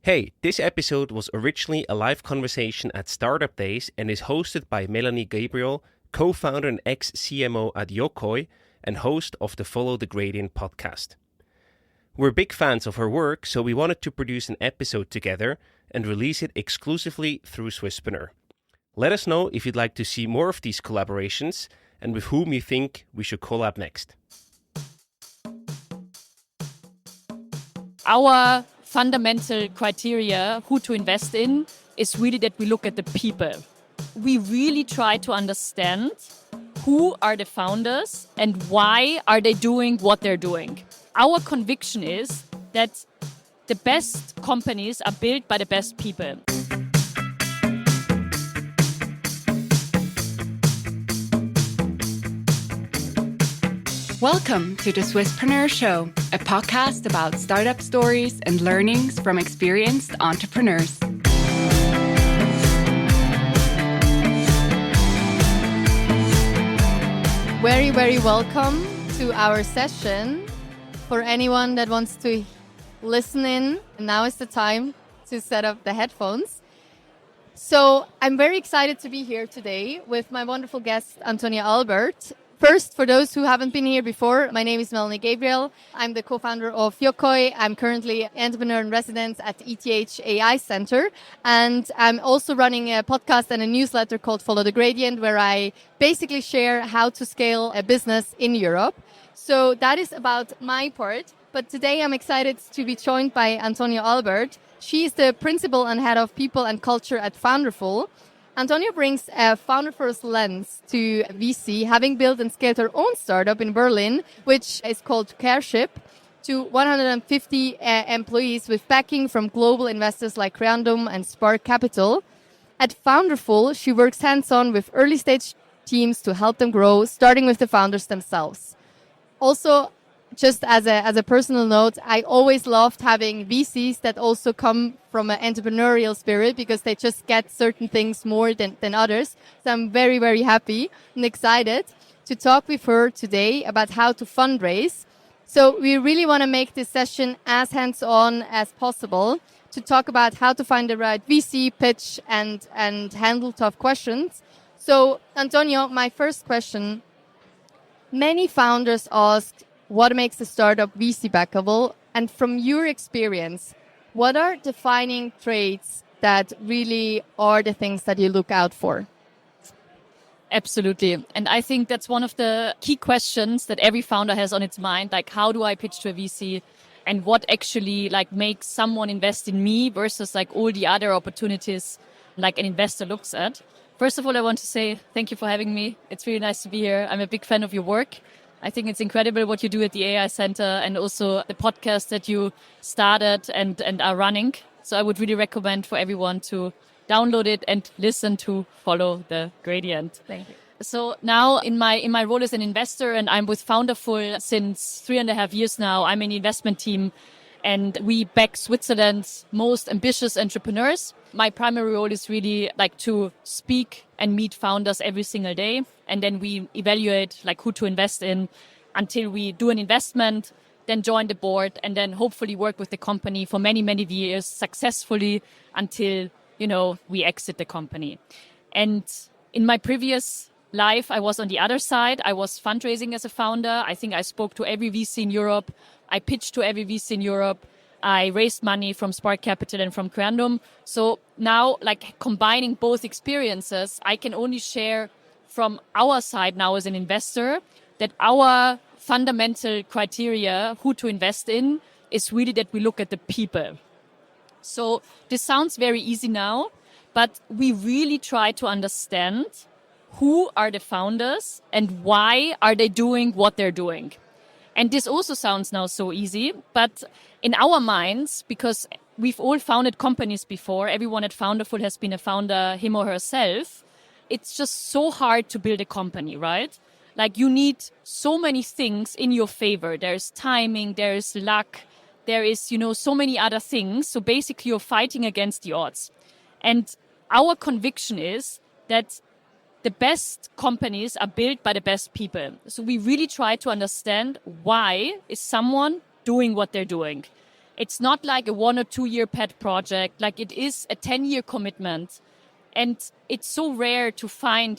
Hey, this episode was originally a live conversation at Startup Days and is hosted by Melanie Gabriel, co-founder and ex-CMO at Yokoy and host of the Follow the Gradient podcast. We're big fans of her work, so we wanted to produce an episode together and release it exclusively through Swisspreneur. Let us know if you'd like to see more of these collaborations and with whom you think we should collab next. Our fundamental criteria who to invest in is really that we look at the people. We really try to understand who are the founders and why are they doing what they're doing. Our conviction is that the best companies are built by the best people. Welcome to the Swisspreneur Show, a podcast about startup stories and learnings from experienced entrepreneurs. Very, very welcome to our session. For anyone that wants to listen in, now is the time to set up the headphones. So I'm very excited to be here today with my wonderful guest, Antonia Albert. First, for those who haven't been here before, my name is Melanie Gabriel. I'm the co-founder of Yokoy. I'm currently entrepreneur in residence at ETH AI Center. And I'm also running a podcast and a newsletter called Follow the Gradient, where I basically share how to scale a business in Europe. So that is about my part. But today I'm excited to be joined by Antonia Albert. She is the principal and head of people and culture at Founderful. Antonia brings a founder-first lens to VC, having built and scaled her own startup in Berlin, which is called Careship, to 150 employees with backing from global investors like Rotterdam and Spark Capital. At Founderful, she works hands-on with early-stage teams to help them grow, starting with the founders themselves. Also, just as a personal note, I always loved having VCs that also come from an entrepreneurial spirit because they just get certain things more than others. So I'm very, very happy and excited to talk with her today about how to fundraise. So we really want to make this session as hands-on as possible to talk about how to find the right VC pitch and handle tough questions. So Antonio, my first question, many founders ask, what makes a startup VC backable? And from your experience, what are defining traits that really are the things that you look out for? Absolutely. And I think that's one of the key questions that every founder has on its mind. Like, how do I pitch to a VC? And what actually makes someone invest in me versus all the other opportunities an investor looks at? First of all, I want to say thank you for having me. It's really nice to be here. I'm a big fan of your work. I think it's incredible what you do at the AI Center and also the podcast that you started and are running. So I would really recommend for everyone to download it and listen to Follow the Gradient. Thank you. So now in my role as an investor, and I'm with Founderful since 3.5 years now, I'm in the investment team and we back Switzerland's most ambitious entrepreneurs. My primary role is really to speak and meet founders every single day. And then we evaluate who to invest in until we do an investment, then join the board, and then hopefully work with the company for many, many years successfully until, we exit the company. And in my previous life, I was on the other side. I was fundraising as a founder. I think I spoke to every VC in Europe. I pitched to every VC in Europe. I raised money from Spark Capital and from Rotterdam. So now, combining both experiences, I can only share from our side now as an investor that our fundamental criteria who to invest in is really that we look at the people. So this sounds very easy now, but we really try to understand who are the founders and why are they doing what they're doing. And this also sounds now so easy, but in our minds, because we've all founded companies before, everyone at Founderful has been a founder, him or herself, it's just so hard to build a company, right? You need so many things in your favor. There's timing, there's luck, there is, so many other things. So basically you're fighting against the odds. And our conviction is that the best companies are built by the best people. So we really try to understand why is someone doing what they're doing. It's not like a 1 or 2 year pet project, like it is a 10-year commitment. And it's so rare to find,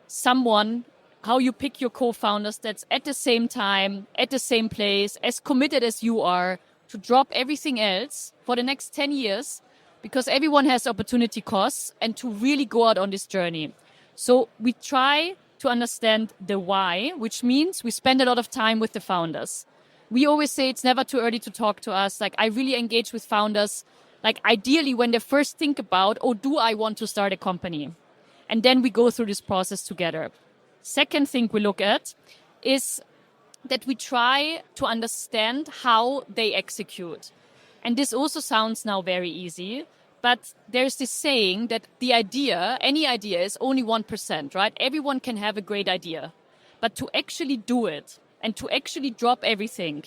someone, how you pick your co-founders that's at the same time, at the same place, as committed as you are, to drop everything else for the next 10 years, because everyone has opportunity costs, and to really go out on this journey. So we try to understand the why, which means we spend a lot of time with the founders. We always say it's never too early to talk to us. Like, I really engage with founders, like ideally when they first think about, do I want to start a company? And then we go through this process together. Second thing we look at is that we try to understand how they execute. And this also sounds now very easy, but there's this saying that any idea is only 1%, right? Everyone can have a great idea, but to actually do it and to actually drop everything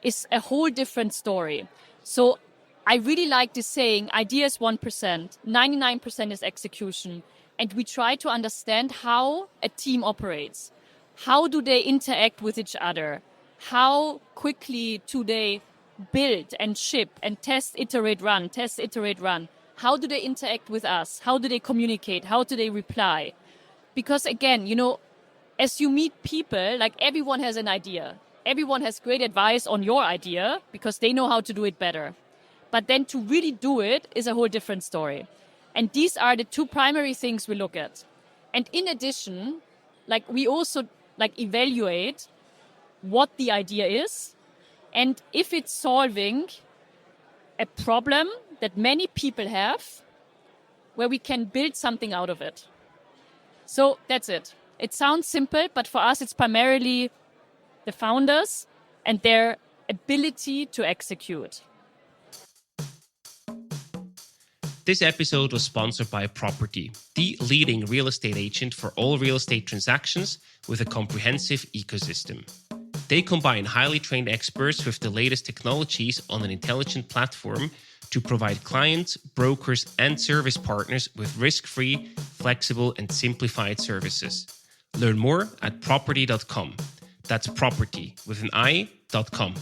is a whole different story. So I really like this saying, idea is 1%, 99% is execution. And we try to understand how a team operates. How do they interact with each other? How quickly do they build and ship and test, iterate, run? How do they interact with us? How do they communicate? How do they reply? Because again, as you meet people, like everyone has an idea. Everyone has great advice on your idea because they know how to do it better. But then to really do it is a whole different story. And these are the two primary things we look at. And in addition, like we also evaluate what the idea is and if it's solving a problem that many people have where we can build something out of it. So that's it. It sounds simple, but for us it's primarily the founders and their ability to execute. This episode was sponsored by Property, the leading real estate agent for all real estate transactions with a comprehensive ecosystem. They combine highly trained experts with the latest technologies on an intelligent platform to provide clients, brokers, and service partners with risk-free, flexible, and simplified services. Learn more at property.com. That's property with an I.com.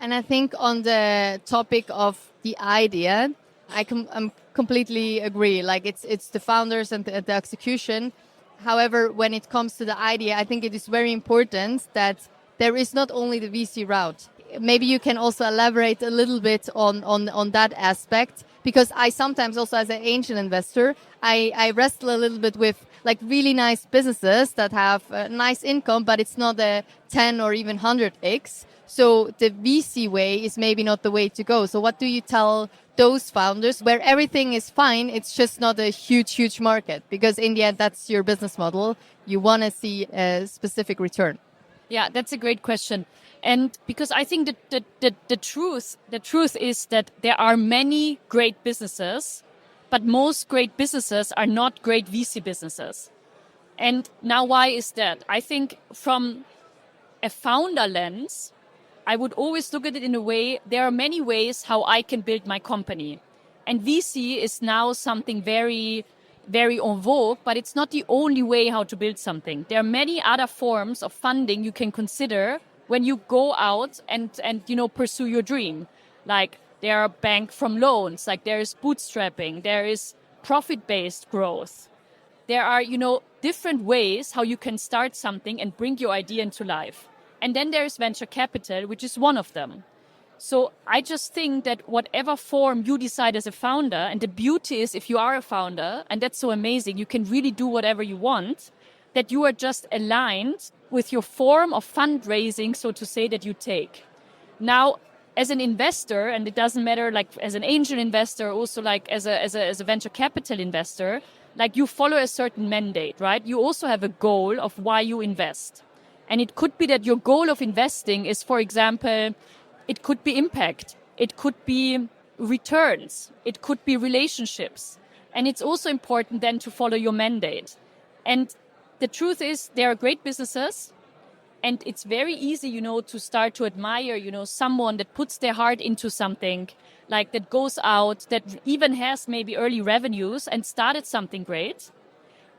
And I think on the topic of the idea, I'm completely agree. Like it's the founders and the execution. However, when it comes to the idea, I think it is very important that there is not only the VC route. Maybe you can also elaborate a little bit on that aspect, because I sometimes also as an angel investor, I wrestle a little bit with like really nice businesses that have a nice income, but it's not a 10 or even 100x. So the VC way is maybe not the way to go. So what do you tell those founders where everything is fine? It's just not a huge market, because in the end, that's your business model. You want to see a specific return. Yeah, that's a great question. And because I think that the truth is that there are many great businesses, but most great businesses are not great VC businesses. And now why is that? I think from a founder lens, I would always look at it in a way, there are many ways how I can build my company. And VC is now something very, very en vogue, but it's not the only way how to build something. There are many other forms of funding you can consider when you go out and pursue your dream. Like there are bank from loans, like there is bootstrapping, there is profit-based growth. There are, different ways how you can start something and bring your idea into life. And then there is venture capital, which is one of them. So I just think that whatever form you decide as a founder, and the beauty is if you are a founder, and that's so amazing, you can really do whatever you want, that you are just aligned with your form of fundraising, so to say, that you take. Now, as an investor, and it doesn't matter like as an angel investor, also like as a venture capital investor, like you follow a certain mandate, right? You also have a goal of why you invest. And it could be that your goal of investing is, for example, it could be impact. It could be returns. It could be relationships. And it's also important then to follow your mandate. And the truth is there are great businesses, and it's very easy, to start to admire, someone that puts their heart into something, like that goes out, that even has maybe early revenues and started something great.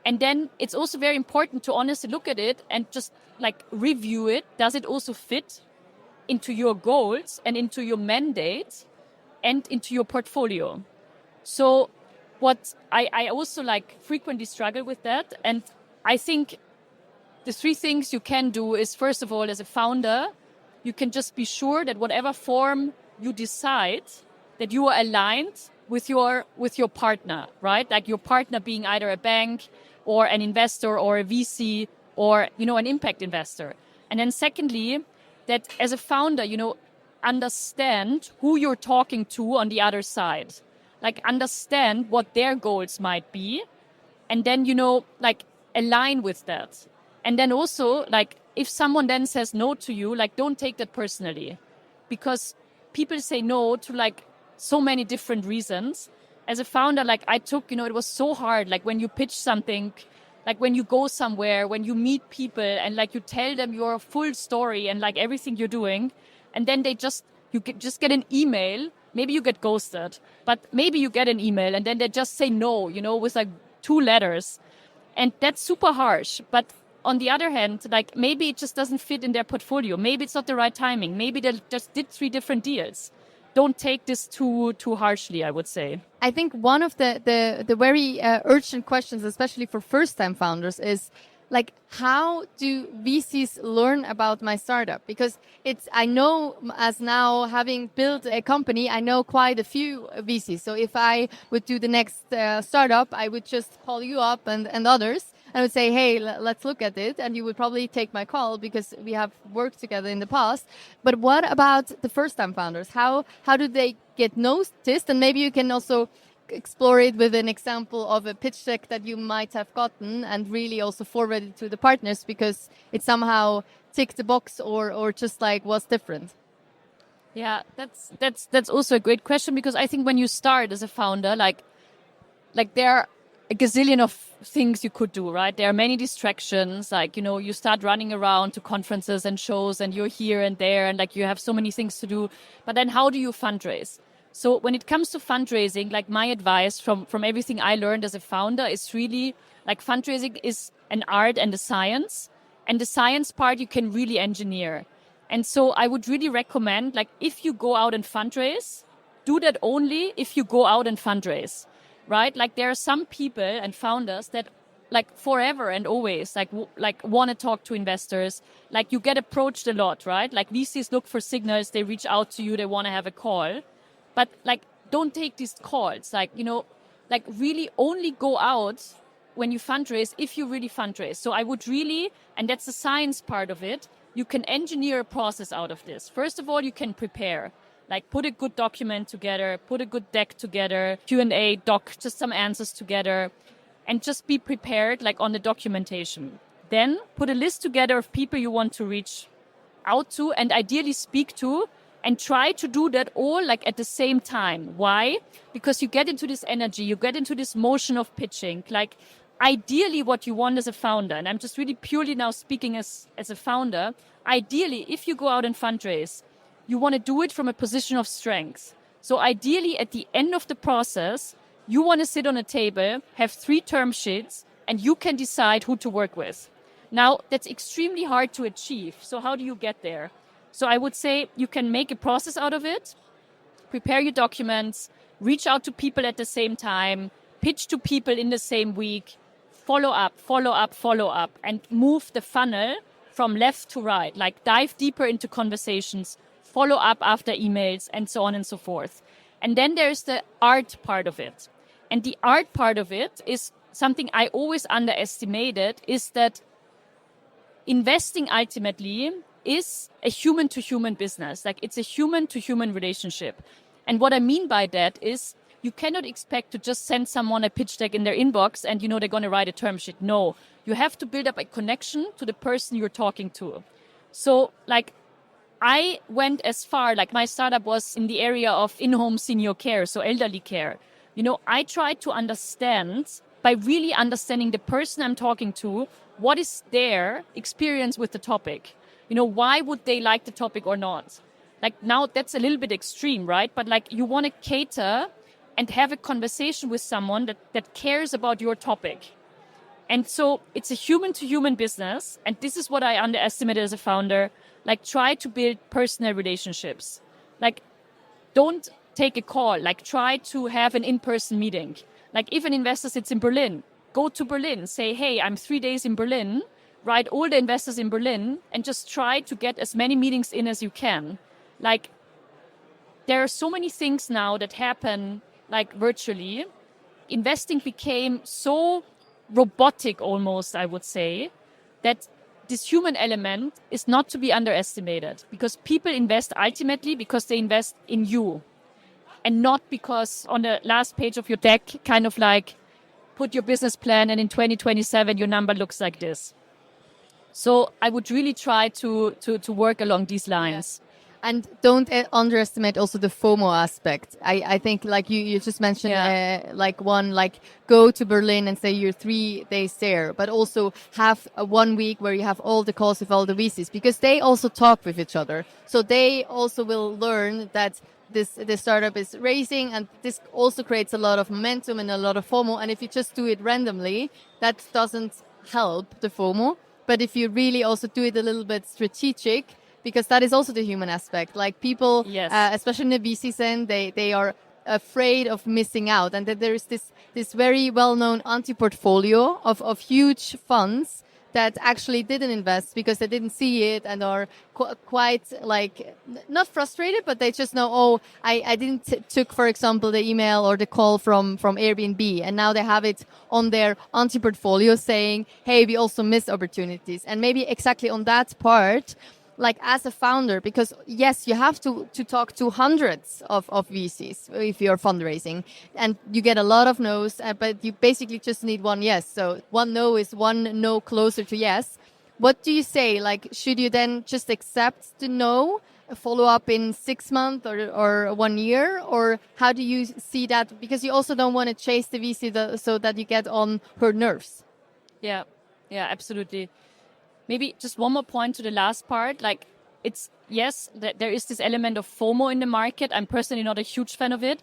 And then it's also very important to honestly look at it and just like review it. Does it also fit into your goals and into your mandate and into your portfolio. So what I also like frequently struggle with that. And I think the three things you can do is, first of all, as a founder, you can just be sure that whatever form you decide, that you are aligned with your partner, right? Like your partner being either a bank or an investor or a VC or, an impact investor. And then secondly, that as a founder, understand who you're talking to on the other side. Like understand what their goals might be. And then, align with that. And then also, if someone then says no to you, don't take that personally. Because people say no to, so many different reasons. As a founder, I took, it was so hard. When you pitch something, when you go somewhere, when you meet people and, you tell them your full story and, everything you're doing. And then you just get an email. Maybe you get ghosted, but maybe you get an email and then they just say no, with 2 letters. And that's super harsh. But on the other hand, maybe it just doesn't fit in their portfolio. Maybe it's not the right timing. Maybe they just did 3 different deals. Don't take this too harshly, I would say. I think one of the very urgent questions, especially for first-time founders, is how do VCs learn about my startup? Because I know, as now having built a company, I know quite a few VCs. So if I would do the next startup, I would just call you up and others. I would say, hey, let's look at it. And you would probably take my call because we have worked together in the past. But what about the first-time founders? How do they get noticed? And maybe you can also explore it with an example of a pitch deck that you might have gotten and really also forward it to the partners because it somehow ticked the box or just was different. Yeah, that's also a great question, because I think when you start as a founder, there are a gazillion of things you could do, right? There are many distractions, you start running around to conferences and shows and you're here and there and you have so many things to do. But then how do you fundraise? So when it comes to fundraising, my advice from everything I learned as a founder is really fundraising is an art and a science. And the science part you can really engineer. And so I would really recommend, if you go out and fundraise, do that only if you go out and fundraise, right? There are some people and founders that forever and always want to talk to investors. You get approached a lot, right? VCs look for signals, they reach out to you, they want to have a call. But don't take these calls. Really only go out when you fundraise if you really fundraise. So I would really, and that's the science part of it, you can engineer a process out of this. First of all, you can prepare. Put a good document together, put a good deck together, Q&A doc, just some answers together, and just be prepared on the documentation. Then put a list together of people you want to reach out to and ideally speak to. And try to do that all at the same time. Why? Because you get into this energy, you get into this motion of pitching. Ideally what you want as a founder, and I'm just really purely now speaking as a founder, ideally if you go out and fundraise, you want to do it from a position of strength. So ideally at the end of the process, you want to sit on a table, have 3 term sheets, and you can decide who to work with. Now, that's extremely hard to achieve. So how do you get there? So I would say you can make a process out of it, prepare your documents, reach out to people at the same time, pitch to people in the same week, follow up, and move the funnel from left to right, dive deeper into conversations, follow up after emails, and so on and so forth. And then there's the art part of it. And the art part of it is something I always underestimated, is that investing ultimately is a human-to-human business. It's a human-to-human relationship. And what I mean by that is you cannot expect to just send someone a pitch deck in their inbox and, they're going to write a term sheet. No, you have to build up a connection to the person you're talking to. So, I went as far, my startup was in the area of in-home senior care, so elderly care. I tried to understand, by really understanding the person I'm talking to, what is their experience with the topic. Why would they like the topic or not? Now that's a little bit extreme, right? But you want to cater and have a conversation with someone that cares about your topic. And so it's a human to human business. And this is what I underestimated as a founder. Like, try to build personal relationships. Like, don't take a call. Like, try to have an in-person meeting. Like, if an investor sits in Berlin, go to Berlin, say, hey, I'm 3 days in Berlin, write all the investors in Berlin, and just try to get as many meetings in as you can. Like, there are so many things now that happen, like, virtually. Investing became so robotic almost, I would say, that this human element is not to be underestimated, because people invest ultimately because they invest in you, and not because on the last page of your deck, kind of like, put your business plan and in 2027 your number looks like this. So I would really try to work along these lines. Yeah. And don't underestimate also the FOMO aspect. I think, like you just mentioned, go to Berlin and say you're 3 days there, but also have 1 week where you have all the calls with all the VCs, because they also talk with each other. So they also will learn that this startup is raising, and this also creates a lot of momentum and a lot of FOMO. And if you just do it randomly, that doesn't help the FOMO. But if you really also do it a little bit strategic, because that is also the human aspect. Like, people, yes. Especially in the VC scene, they are afraid of missing out. And that there is this very well-known anti-portfolio of huge funds that actually didn't invest because they didn't see it and are quite, like, not frustrated, but they just know, oh, I didn't took, for example, the email or the call from Airbnb, and now they have it on their anti-portfolio saying, hey, we also miss opportunities. And maybe exactly on that part, like, as a founder, because yes, you have to talk to hundreds of VCs if you're fundraising, and you get a lot of no's, but you basically just need one yes. So one no is one no closer to yes. What do you say? Like, should you then just accept the no, follow up in 6 months or 1 year, or how do you see that? Because you also don't want to chase the VC so that you get on her nerves. Yeah, absolutely. Maybe just one more point to the last part. Like, it's, yes, there is this element of FOMO in the market. I'm personally not a huge fan of it.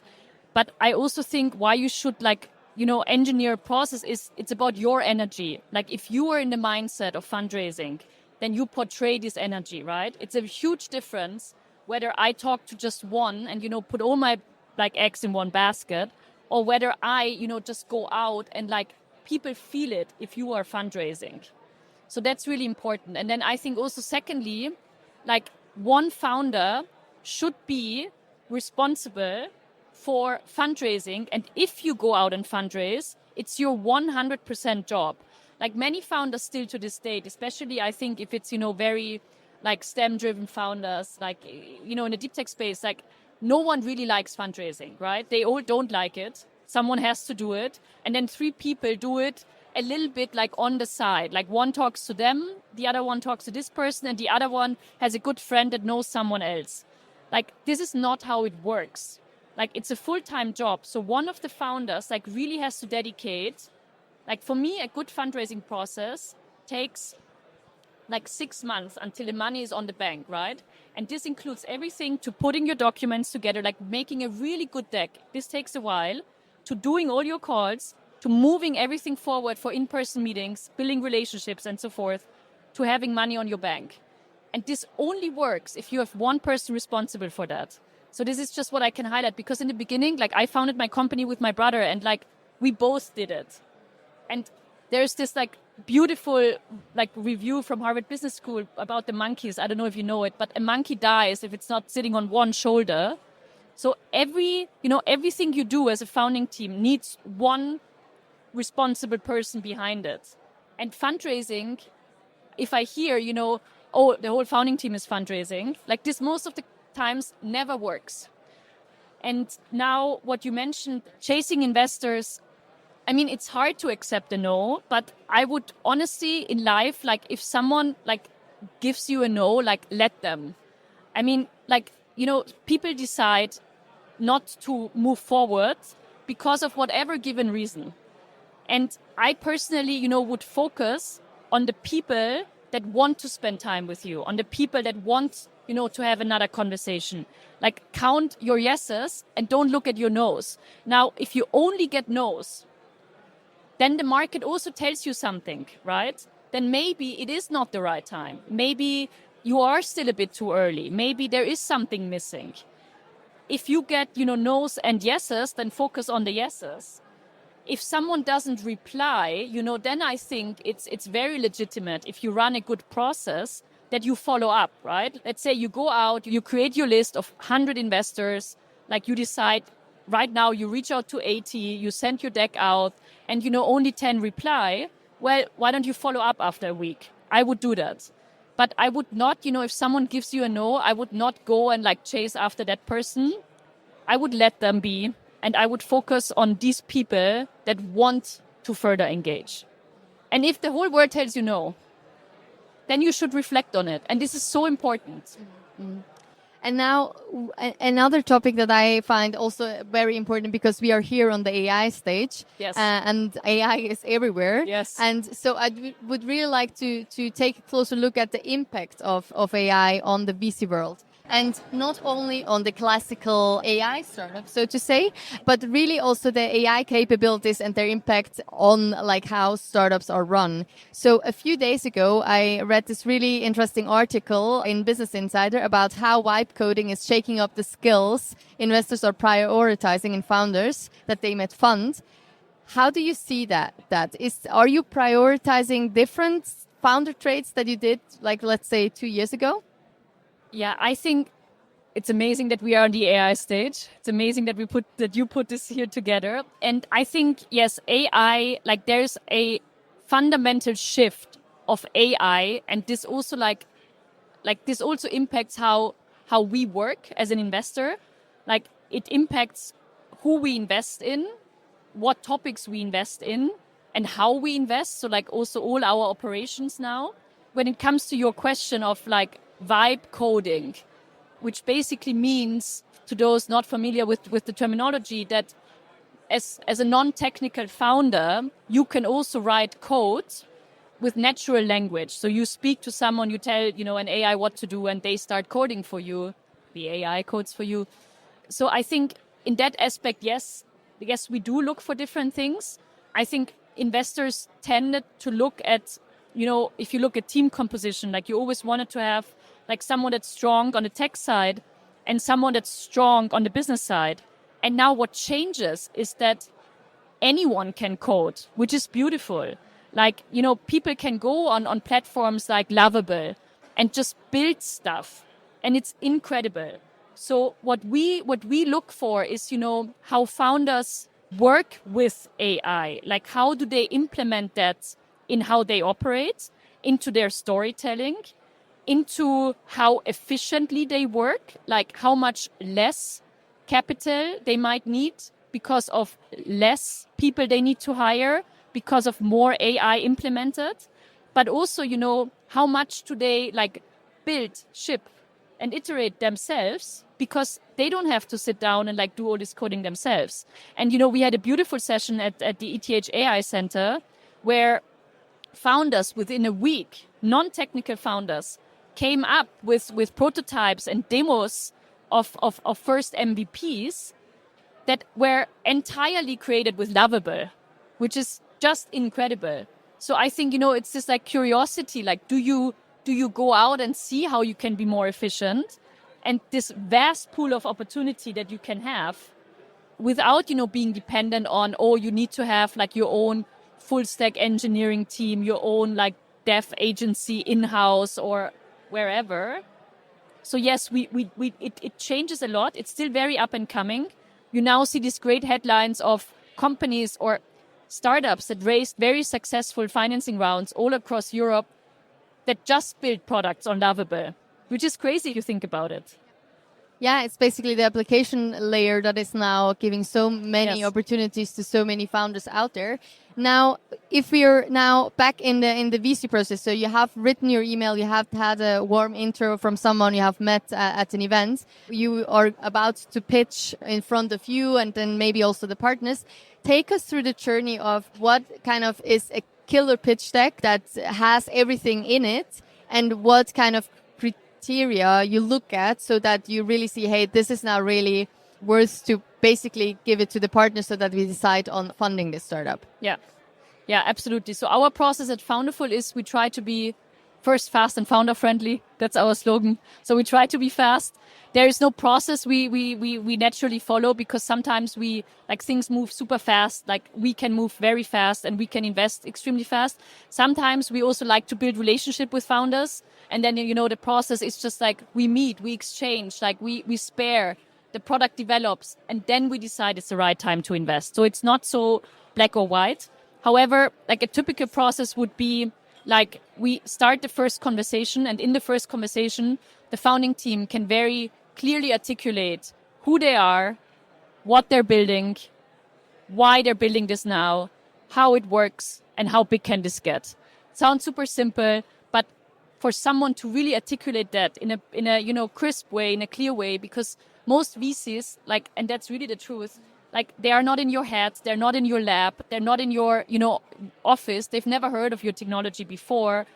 But I also think why you should, like, engineer a process is it's about your energy. Like, if you are in the mindset of fundraising, then you portray this energy, right? It's a huge difference whether I talk to just one and, put all my, like, eggs in one basket, or whether I, just go out and, like, people feel it if you are fundraising. So that's really important. And then I think also, secondly, like, one founder should be responsible for fundraising. And if you go out and fundraise, it's your 100% job. Like, many founders still to this date, especially I think if it's, very, like, STEM-driven founders, like, in the deep tech space, like, no one really likes fundraising, right? They all don't like it. Someone has to do it. And then 3 people do it a little bit, like, on the side. Like, one talks to them, the other one talks to this person, and the other one has a good friend that knows someone else. Like, this is not how it works. Like, it's a full-time job. So one of the founders, like, really has to dedicate. Like, for me, a good fundraising process takes, like, 6 months until the money is on the bank, right? And this includes everything to putting your documents together, like making a really good deck. This takes a while, to doing all your calls, to moving everything forward for in-person meetings, building relationships and so forth, to having money on your bank. And this only works if you have one person responsible for that. So this is just what I can highlight, because in the beginning, like, I founded my company with my brother, and, like, we both did it. And there's this, like, beautiful, like, review from Harvard Business School about the monkeys. I don't know if you know it, but a monkey dies if it's not sitting on one shoulder. So everything you do as a founding team needs one responsible person behind it. And fundraising, if I hear, oh, the whole founding team is fundraising, like, this most of the times never works. And now what you mentioned, chasing investors, I mean, it's hard to accept a no, but I would honestly, in life, like, if someone, like, gives you a no, like, let them. I mean, like, people decide not to move forward because of whatever given reason. And I personally, would focus on the people that want to spend time with you, on the people that want, to have another conversation. Like, count your yeses and don't look at your no's. Now, if you only get no's, then the market also tells you something, right? Then maybe it is not the right time. Maybe you are still a bit too early. Maybe there is something missing. If you get, no's and yeses, then focus on the yeses. If someone doesn't reply, then I think it's very legitimate if you run a good process that you follow up, right? Let's say you go out, you create your list of 100 investors, like you decide right now you reach out to 80, you send your deck out, and only 10 reply. Well, why don't you follow up after a week? I would do that. But I would not, if someone gives you a no, I would not go and chase after that person. I would let them be. And I would focus on these people that want to further engage. And if the whole world tells you no, then you should reflect on it. And this is so important. Mm-hmm. And now another topic that I find also very important, because we are here on the AI stage. Yes. And AI is everywhere. Yes. And so I would really like to take a closer look at the impact of AI on the VC world. And not only on the classical AI startup, so to say, but really also the AI capabilities and their impact on how startups are run. So a few days ago, I read this really interesting article in Business Insider about how vibe coding is shaking up the skills investors are prioritizing in founders that they might fund. How do you see that? Are you prioritizing different founder traits that you did, let's say 2 years ago? Yeah, I think it's amazing that we are on the AI stage. It's amazing that you put this here together. And I think, yes, AI, there's a fundamental shift of AI, and this also this also impacts how we work as an investor. It impacts who we invest in, what topics we invest in, and how we invest. So also all our operations now. When it comes to your question of vibe coding, which basically means, to those not familiar with the terminology, that as a non-technical founder, you can also write code with natural language. So you speak to someone, you tell an AI what to do, and they start coding for you. The AI codes for you. So I think in that aspect, yes, we do look for different things. I think investors tended to look at, if you look at team composition, you always wanted to have someone that's strong on the tech side and someone that's strong on the business side. And now what changes is that anyone can code, which is beautiful. People can go on platforms like Lovable and just build stuff. And it's incredible. So what we look for is, how founders work with AI. How do they implement that in how they operate, into their storytelling, into how efficiently they work, how much less capital they might need because of less people they need to hire, because of more AI implemented, but also, how much do they build, ship, and iterate themselves, because they don't have to sit down and do all this coding themselves. And, we had a beautiful session at the ETH AI Center where founders within a week, non-technical founders, came up with prototypes and demos of first MVPs that were entirely created with Lovable, which is just incredible. So I think, it's just curiosity, do you go out and see how you can be more efficient, and this vast pool of opportunity that you can have without, being dependent on, you need to have your own full stack engineering team, your own dev agency in-house or wherever. So yes, it changes a lot. It's still very up and coming. You now see these great headlines of companies or startups that raised very successful financing rounds all across Europe that just build products on Lovable, which is crazy if you think about it. Yeah, it's basically the application layer that is now giving so many opportunities to so many founders out there. Now, if we're now back in the VC process, so you have written your email, you have had a warm intro from someone you have met at an event, you are about to pitch in front of you and then maybe also the partners. Take us through the journey of what kind of is a killer pitch deck that has everything in it, and what kind of criteria you look at so that you really see, hey, this is now really worth to basically give it to the partner so that we decide on funding this startup. Yeah. Yeah, absolutely. So our process at Founderful is we try to be first, fast and founder friendly. That's our slogan. So we try to be fast. There is no process we naturally follow, because sometimes things move super fast. Like we can move very fast and we can invest extremely fast. Sometimes we also like to build relationship with founders. And then, the process is just like we meet, we exchange, like we spare, the product develops, and then we decide it's the right time to invest. So it's not so black or white. However, like a typical process would be like we start the first conversation, and in the first conversation, the founding team can very clearly articulate who they are, what they're building, why they're building this now, how it works, and how big can this get. Sounds super simple, but for someone to really articulate that in a crisp way, in a clear way, because most VCs, and that's really the truth, they are not in your head, they're not in your lab, they're not in your, office, they've never heard of your technology before.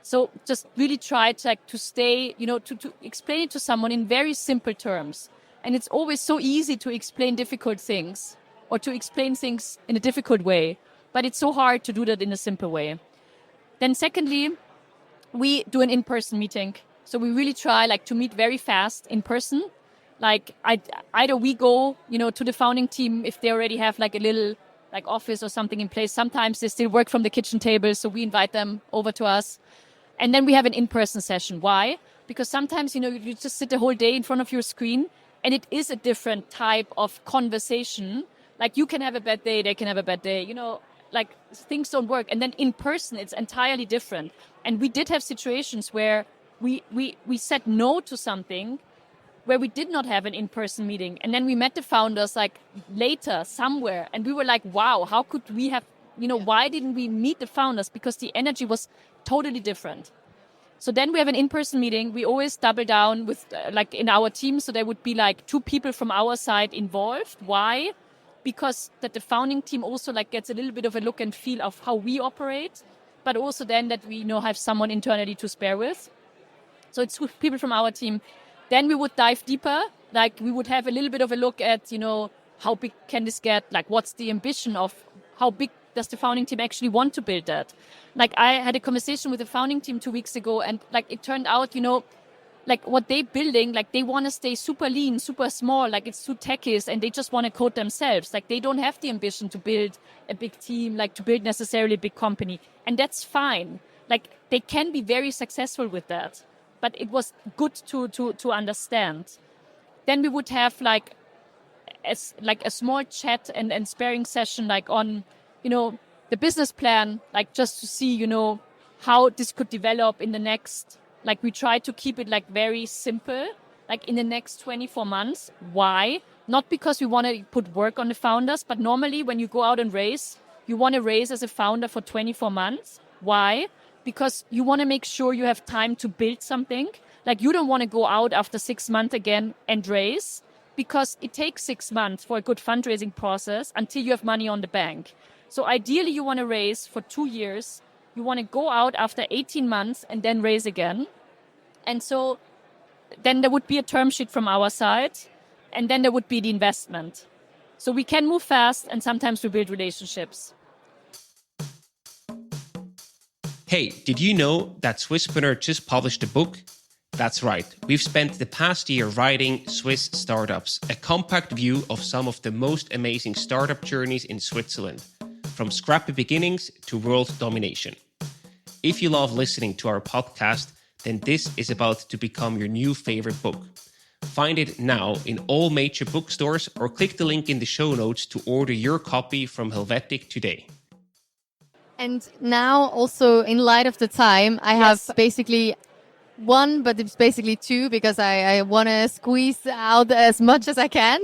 So just really try to stay, to explain it to someone in very simple terms. And it's always so easy to explain difficult things or to explain things in a difficult way, but it's so hard to do that in a simple way. Then secondly, we do an in-person meeting. So we really try to meet very fast in person. Either we go, to the founding team if they already have a little office or something in place. Sometimes they still work from the kitchen table, so we invite them over to us. And then we have an in-person session. Why? Because sometimes, you just sit the whole day in front of your screen, and it is a different type of conversation. You can have a bad day, they can have a bad day, things don't work. And then in person, it's entirely different. And we did have situations where we said no to something where we did not have an in-person meeting. And then we met the founders later somewhere. And we were like, wow, how could we have, why didn't we meet the founders? Because the energy was totally different. So then we have an in-person meeting. We always double down with in our team. So there would be 2 people from our side involved. Why? Because that the founding team also gets a little bit of a look and feel of how we operate, but also then that we have someone internally to spare with. So it's 2 people from our team. Then we would dive deeper. We would have a little bit of a look at, how big can this get? What's the ambition of how big does the founding team actually want to build that? I had a conversation with the founding team 2 weeks ago, and it turned out, what they're building, they want to stay super lean, super small, it's too techies, and they just want to code themselves. They don't have the ambition to build a big team, to build necessarily a big company. And that's fine. They can be very successful with that. But it was good to understand. Then we would have a small chat and sparring session on, the business plan, just to see, how this could develop in the next, we try to keep it very simple, in the next 24 months. Why? Not because we want to put work on the founders, but normally when you go out and raise, you want to raise as a founder for 24 months. Why? Because you want to make sure you have time to build something. You don't want to go out after 6 months again and raise, because it takes 6 months for a good fundraising process until you have money on the bank. So ideally you want to raise for 2 years. You want to go out after 18 months and then raise again. And so then there would be a term sheet from our side, and then there would be the investment. So we can move fast, and sometimes we build relationships. Hey, did you know that Swisspreneur just published a book? That's right. We've spent the past year writing Swiss Startups, a compact view of some of the most amazing startup journeys in Switzerland, from scrappy beginnings to world domination. If you love listening to our podcast, then this is about to become your new favorite book. Find it now in all major bookstores, or click the link in the show notes to order your copy from Helvetic today. And now also, in light of the time, I have basically one, but it's basically 2, because I want to squeeze out as much as I can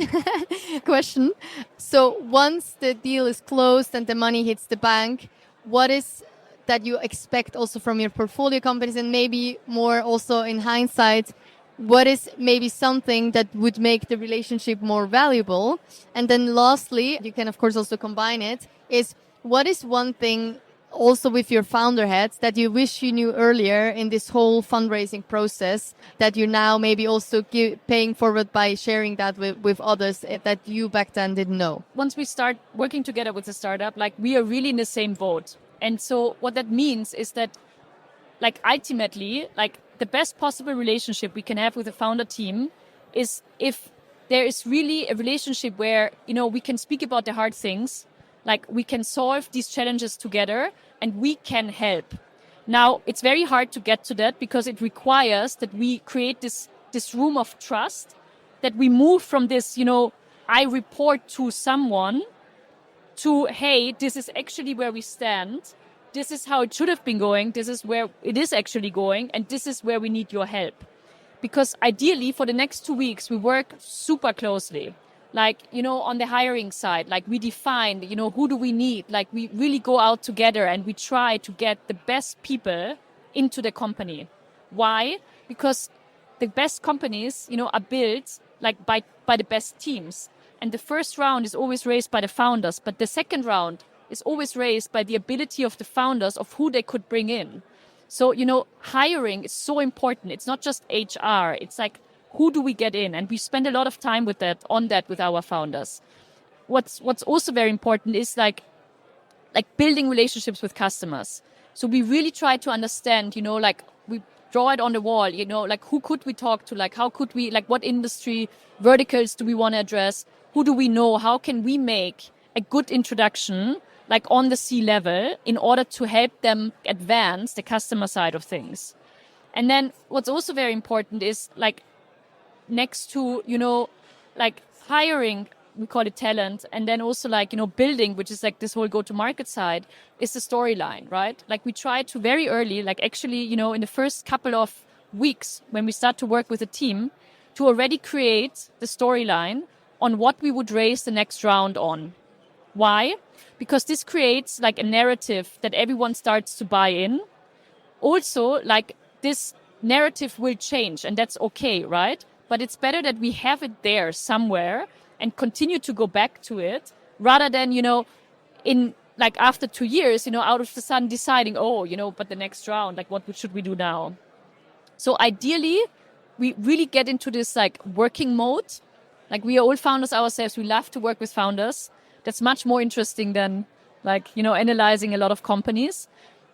question. So once the deal is closed and the money hits the bank, what is that you expect also from your portfolio companies, and maybe more also in hindsight, what is maybe something that would make the relationship more valuable? And then lastly, you can of course also combine it, is what is one thing also with your founder heads that you wish you knew earlier in this whole fundraising process that you're now maybe also paying forward by sharing that with others that you back then didn't know? Once we start working together with the startup, like we are really in the same boat. And so what that means is that like ultimately, like the best possible relationship we can have with the founder team is if there is really a relationship where, we can speak about the hard things, like we can solve these challenges together and we can help. Now, it's very hard to get to that because it requires that we create this room of trust, that we move from this, I report to someone to, hey, this is actually where we stand. This is how it should have been going. This is where it is actually going. And this is where we need your help. Because ideally, for the next 2 weeks, we work super closely. Like, on the hiring side, like we define, who do we need? Like we really go out together and we try to get the best people into the company. Why? Because the best companies, are built like by the best teams. And the first round is always raised by the founders, but the second round is always raised by the ability of the founders of who they could bring in. So, hiring is so important. It's not just HR. It's like, who do we get in? And we spend a lot of time with our founders. What's also very important is like building relationships with customers. So we really try to understand, like we draw it on the wall, like who could we talk to? Like how could we, like what industry verticals do we want to address? Who do we know? How can we make a good introduction like on the C-level in order to help them advance the customer side of things? And then what's also very important is like next to, like hiring, we call it talent, and then also like, building, which is like this whole go-to-market side, is the storyline, right? Like we try to very early, like actually, in the first couple of weeks when we start to work with a team, to already create the storyline on what we would raise the next round on. Why? Because this creates like a narrative that everyone starts to buy in. Also, like this narrative will change and that's okay, right? But it's better that we have it there somewhere and continue to go back to it rather than, in like after 2 years, out of the sudden deciding, but the next round, like what should we do now? So ideally, we really get into this like working mode. Like we are all founders ourselves. We love to work with founders. That's much more interesting than like, analyzing a lot of companies.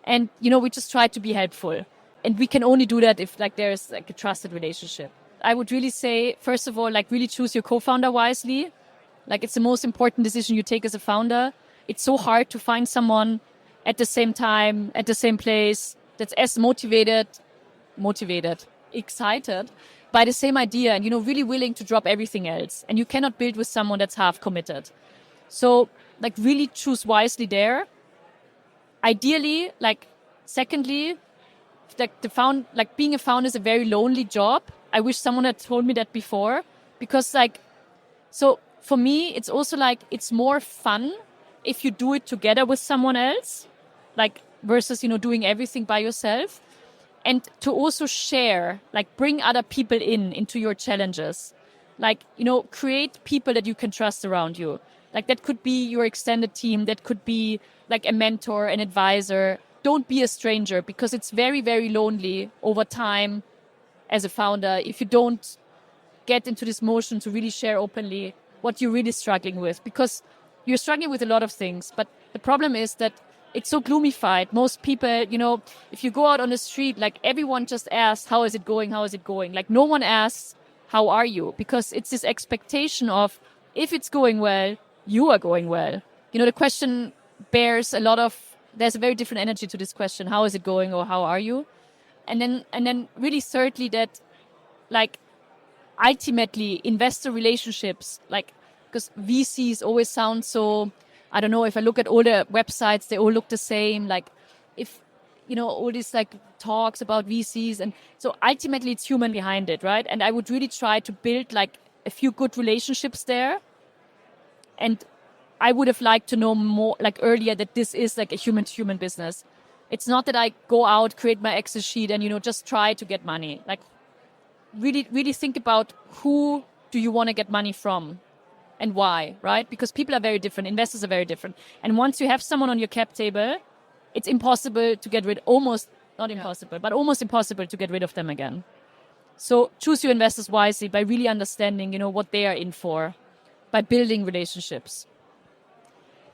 And, we just try to be helpful. And we can only do that if like there's like a trusted relationship. I would really say, first of all, like really choose your co-founder wisely. Like it's the most important decision you take as a founder. It's so hard to find someone at the same time, at the same place, that's as motivated, excited by the same idea and, really willing to drop everything else. And you cannot build with someone that's half committed. So like really choose wisely there. Ideally, like secondly, like being a founder is a very lonely job. I wish someone had told me that before because like, so for me, it's also like, it's more fun if you do it together with someone else, like versus, doing everything by yourself. And to also share, like bring other people into your challenges, like, create people that you can trust around you. Like that could be your extended team. That could be like a mentor, an advisor. Don't be a stranger because it's very, very lonely over time as a founder if you don't get into this motion to really share openly what you're really struggling with, because you're struggling with a lot of things. But the problem is that it's so gloomified. Most people, if you go out on the street, like everyone just asks, how is it going? How is it going? Like no one asks, how are you? Because it's this expectation of if it's going well, you are going well. The question bears there's a very different energy to this question. How is it going or how are you? And then really thirdly that like ultimately investor relationships, like because VCs always sound so, I don't know, if I look at all the websites, they all look the same. Like if, all these like talks about VCs. And so ultimately it's human behind it, right? And I would really try to build like a few good relationships there. And I would have liked to know more like earlier that this is like a human to human business. It's not that I go out, create my Excel sheet and, just try to get money. Like really, really think about who do you want to get money from and why, right? Because people are very different. Investors are very different. And once you have someone on your cap table, it's impossible to get rid, almost impossible to get rid of them again. So choose your investors wisely by really understanding, what they are in for, by building relationships.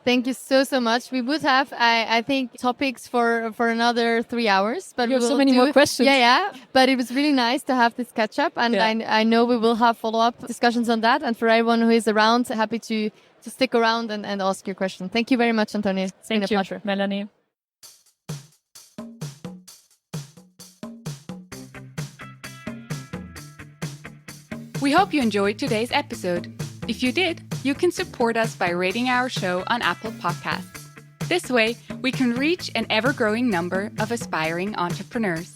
Thank you so much. We would have, I think, topics for another 3 hours. But you have so many more questions. Yeah. But it was really nice to have this catch up. And I know we will have follow-up discussions on that. And for everyone who is around, happy to stick around and ask your question. Thank you very much, Antonia. It's been a pleasure. Melanie. We hope you enjoyed today's episode. If you did, you can support us by rating our show on Apple Podcasts. This way, we can reach an ever-growing number of aspiring entrepreneurs.